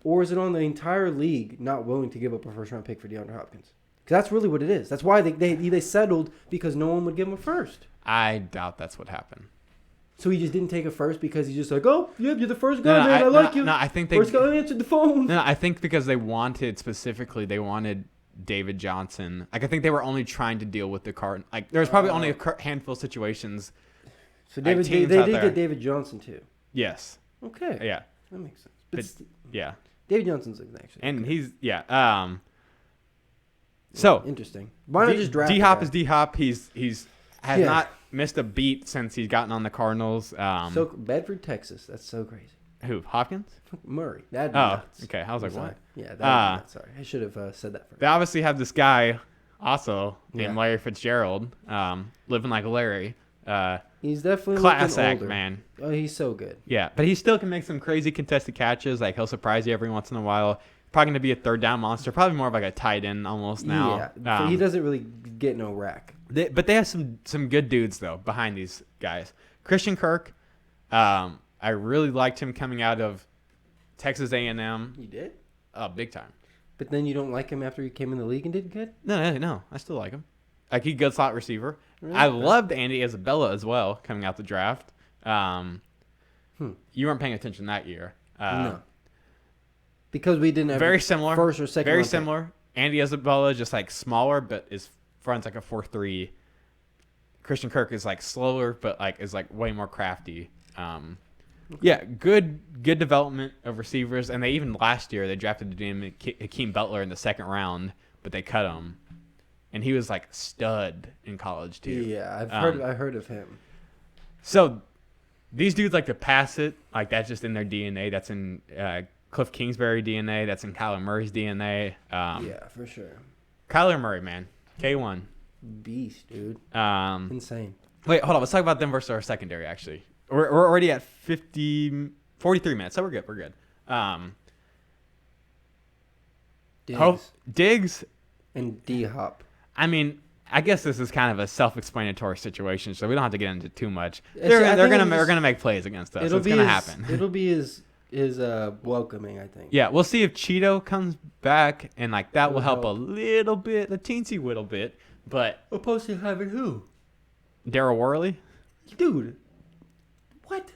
or is it on the entire league not willing to give up a first round pick for DeAndre Hopkins? Because that's really what it is. That's why they settled because no one would give him a first. I doubt that's what happened. So he just didn't take a first because he's just like, oh, yeah, you're the first guy, man. I like you. No, I think first guy answered the phone. No, I think because they wanted David Johnson. Like I think they were only trying to deal with the Cardinals. Like there was probably only a handful of situations. So they did get David Johnson too. Yes. Okay. Yeah. That makes sense. But yeah. David Johnson's actually. And he's So interesting. Why not just draft D-Hop is D-Hop. He's has not missed a beat since he's gotten on the Cardinals. So Bedford, Texas. That's so crazy. Who? Hopkins? Murray. That'd be nuts. Okay. I was like, what? Yeah, that'd be nuts. Sorry. I should have said that first. They obviously have this guy also named Larry Fitzgerald, living like Larry. He's definitely class looking act, older. man. Oh, he's so good. Yeah, but he still can make some crazy contested catches. Like he'll surprise you every once in a while. Probably gonna be a third down monster. Probably more of like a tight end almost now. Yeah, so he doesn't really get no rack. But they have some good dudes though behind these guys. Christian Kirk, I really liked him coming out of Texas A&M. You did? Oh, big time. But then you don't like him after he came in the league and did good? No, I still like him. Like he's a good slot receiver. Really? I loved Andy Isabella as well coming out the draft. You weren't paying attention that year. No. Because we didn't have very similar first or second. Very similar. Andy Isabella just like smaller, but runs like a 4.3. Christian Kirk is like slower, but like is like way more crafty. Yeah, good development of receivers, and they even last year they drafted Hakeem Butler in the second round, but they cut him, and he was like stud in college too. Yeah, I heard of him. So these dudes like to pass it, like that's just in their DNA. That's in Cliff Kingsbury DNA. That's in Kyler Murray's DNA. Yeah, for sure. Kyler Murray, man, K1 beast, dude. Insane. Wait, hold on. Let's talk about them versus our secondary. Actually, we're already at 43 minutes, so we're good. We're good. Diggs and D-Hop. I mean, I guess this is kind of a self-explanatory situation, so we don't have to get into too much. They're gonna make plays against us. It's gonna happen. It'll be his welcoming, I think. Yeah, we'll see if Cheeto comes back, and like that will help a little bit, a teensy little bit. But opposed to having who? Daryl Worley, dude. What?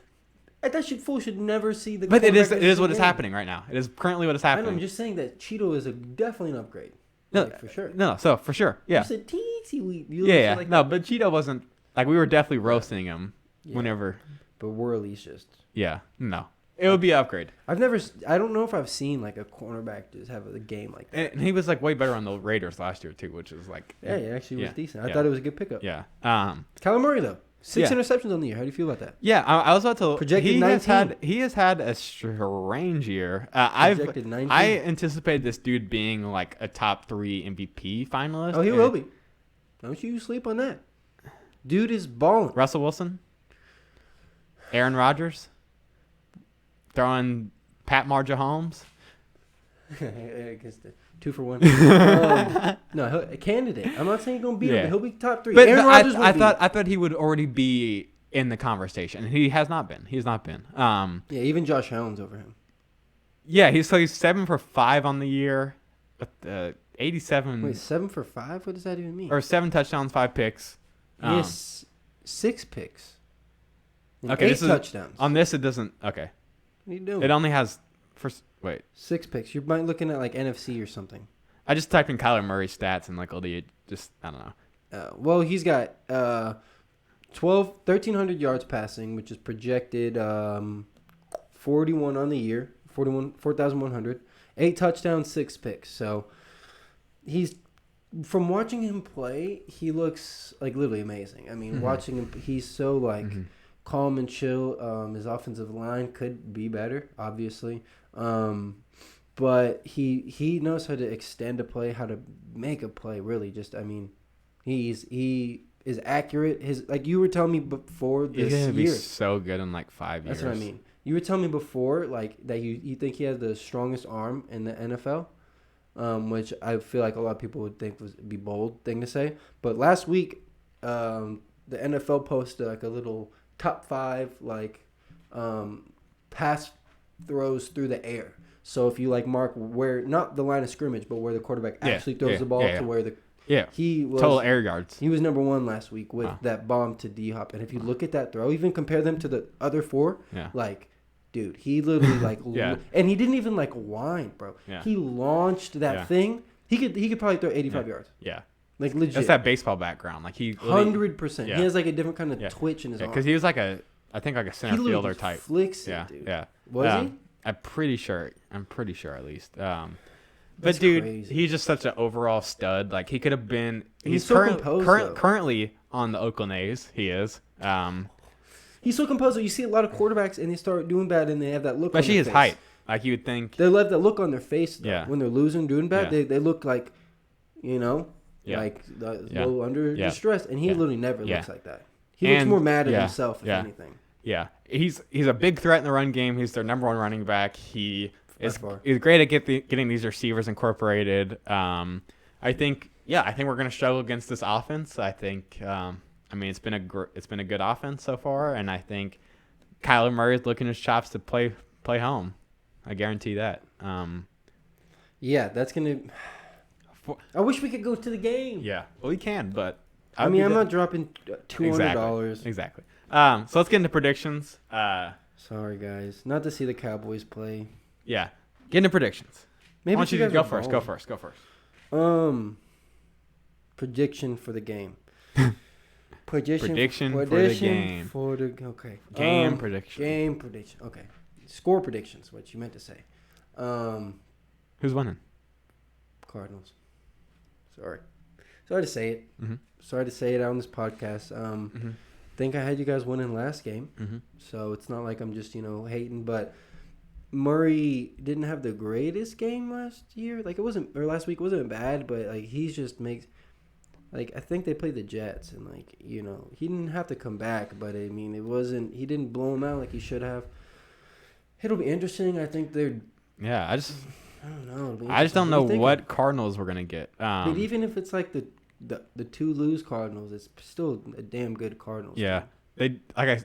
That fool should never see the. But it is what is happening right now. It is currently what is happening. I know, I'm just saying that Cheeto is definitely an upgrade. No, for sure. No, so for sure, yeah. You said teensy. Yeah. Like no, but Cheeto wasn't Like we were definitely roasting him Yeah. whenever. But Worley's just. Yeah, no, it would be an upgrade. I don't know if I've seen like a cornerback just have a game like that. And he was like way better on the Raiders last year too, which is like. Yeah, he actually was Yeah, decent. I yeah. thought it was a good pickup. Yeah. Kyler Murray though, 6 Yeah. interceptions on the year. How do you feel about that? Yeah, I was about to. Projected he 19. He has had a strange year. Projected 19. I anticipated this dude being like a top 3 MVP finalist. Oh, he will be. Don't you sleep on that. Dude is balling. Russell Wilson, Aaron Rodgers, throwing Pat Mahomes. I guess 2 for 1. No, a candidate. I'm not saying he's gonna beat him, but he'll be top 3. But Aaron Rodgers I thought he would already be in the conversation. He has not been. He's not been. Yeah, even Josh Allen's over him. Yeah, he's 7 for 5 on the year, 87. Wait, 7 for 5? What does that even mean? Or 7 touchdowns, 5 picks. He has 6 picks. And Okay, 8 this is touchdowns. on this. It doesn't. Okay, What are you doing? it only has wait. 6 picks. You're looking at like NFC or something. I just typed in Kyler Murray's stats and like all the just I don't know. Well, he's got 1,300 yards passing, which is projected 41 on the year, 4,100. 8 touchdowns, 6 picks. So he's, from watching him play, he looks like literally amazing. I mean, watching him, he's so like calm and chill. His offensive line could be better, obviously. But he knows how to extend a play, how to make a play. Really, just I mean, he is accurate. His, like you were telling me before this He's gonna be year. so good in like 5 years. That's what I mean. You were telling me before, like that you think he has the strongest arm in the NFL, which I feel like a lot of people would think would be bold thing to say. But last week, the NFL posted like a little top 5 like pass throws through the air. So if you like mark where, not the line of scrimmage, but where the quarterback actually throws the ball to where the he was total air yards. He was number 1 last week with that bomb to D-Hop. And if you look at that throw, even compare them to the other 4, like, dude, he literally like and he didn't even like whine, bro. Yeah. He launched that thing. He could probably throw 85 yards. Yeah. Like legit. That's that baseball background. Like he 100%. Yeah. He has like a different kind of twitch in his arm. because he was like I think like a center He literally fielder just type. flicks it, Yeah, dude. yeah. Was he? I'm pretty sure at least. But That's dude, crazy. he's just such an overall stud. Like he could have been. He's so composed, though. Currently on the Oakland A's. He is. He's so composed. You see a lot of quarterbacks and they start doing bad and they have that look on Especially their his face. height. Like you would think. They have that look on their face though. Yeah. When they're losing, doing bad, Yeah. they look like, you know, Yeah. like a Yeah. little under Yeah. distress. And he Yeah. literally never Yeah. looks like that. He looks And- more mad at yeah. himself, if Yeah. anything. Yeah, he's a big threat in the run game. He's their number 1 running back. He's far. great at getting these receivers incorporated. I think we're gonna struggle against this offense. I think I mean it's been a good offense so far, and I think Kyler Murray is looking his chops to play home. I guarantee that. Yeah, that's gonna. I wish we could go to the game. Yeah, well we can, but I mean, I'm not dropping $200. Exactly. So let's get into predictions. Sorry, guys, not to see the Cowboys play. Yeah, get into predictions. Maybe I want you guys to go are first. balling. Go first. Prediction for the game. Prediction for the game. Okay. Game prediction. Game prediction. Okay. Score predictions. What you meant to say. Who's winning? Cardinals. Sorry to say it. Mm-hmm. Sorry to say it on this podcast. Think I had you guys winning last game, so it's not like I'm just hating. But Murray didn't have the greatest game last year. Like last week wasn't bad, but like he just makes. Like I think they played the Jets, and he didn't have to come back, but I mean it wasn't. He didn't blow them out like he should have. It'll be interesting. I think they're. Yeah, I don't know. I just don't know what Cardinals we're gonna get. But even if it's like the 2 lose Cardinals, it's still a damn good Cardinals. Yeah, team.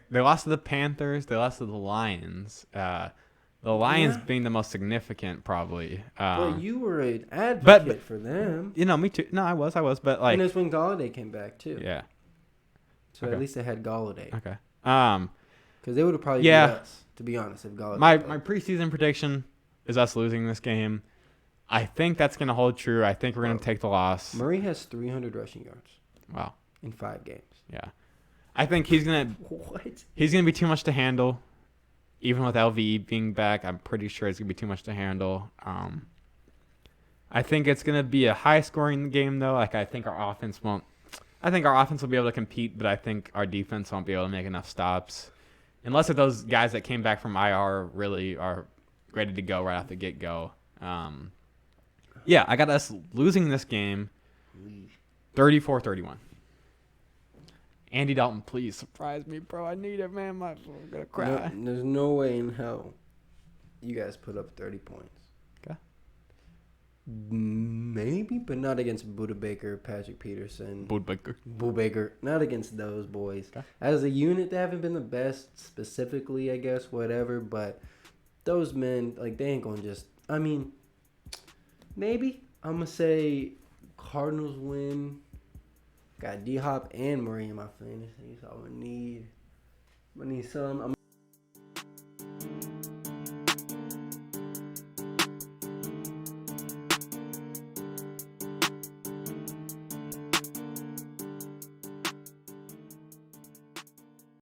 they lost to the Panthers. They lost to the Lions. The Lions being the most significant, probably. Well, you were an advocate for them. Me too. No, I was, but like. And it's when Galladay came back too. Yeah. So at least they had Galladay. Okay. Because they would have probably beat us, to be honest, if Galladay. My preseason prediction is us losing this game. I think that's gonna hold true. I think we're gonna take the loss. Murray has 300 rushing yards. Wow. In 5 games. Yeah. I think he's gonna What? be too much to handle. Even with LVE being back, I'm pretty sure it's gonna be too much to handle. I think it's gonna be a high-scoring game though. Like I think our offense won't. I think our offense will be able to compete, but I think our defense won't be able to make enough stops, unless if those guys that came back from IR really are ready to go right off the get-go. Yeah, I got us losing this game, 34-31. Andy Dalton, please surprise me, bro. I need it, man. I'm gonna cry. No, there's no way in hell you guys put up 30 points. Okay. Maybe, but not against Buda Baker, Patrick Peterson. Boo Baker. Not against those boys. Okay. As a unit, they haven't been the best specifically, I guess, whatever. But those men, like, they ain't going to just... I mean, maybe. I'm going to say Cardinals win. Got D-Hop and Murray in my fantasy, so I'm going to need some. I'm